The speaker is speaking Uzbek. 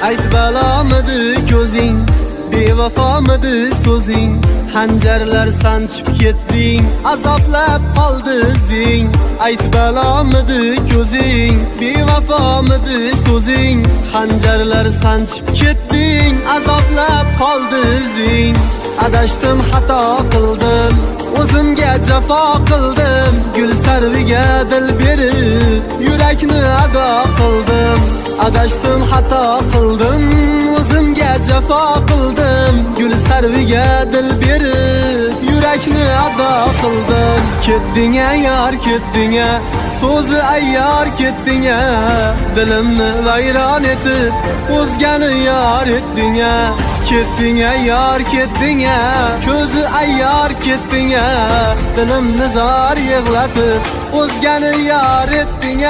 Ayt balamidi ko'zing, bevafomidi so'zing. Hanjarlar sanchib ketding, azoblab qoldi izing. Ayt balamidi ko'zing, bevafomidi so'zing. Hanjarlar sanchib ketding, azoblab qoldi izing. Adashdim, xato qildim, o'zimga jafo qildim. Gul sarviga dil berib, yurakni ado qildim. Adashdim, xato qildim, o'zimga jafo qildim. Gul sarviga dil berib, yurakni ado qildim. Ketding yor, ketding, so'zi ayyor ketding. Dilimni vayron etib, o'zgani yor etding. Ketding yor, ketding, ko'zi ayyor ketding. Dilimni zor yig'latib, o'zgani yor etding.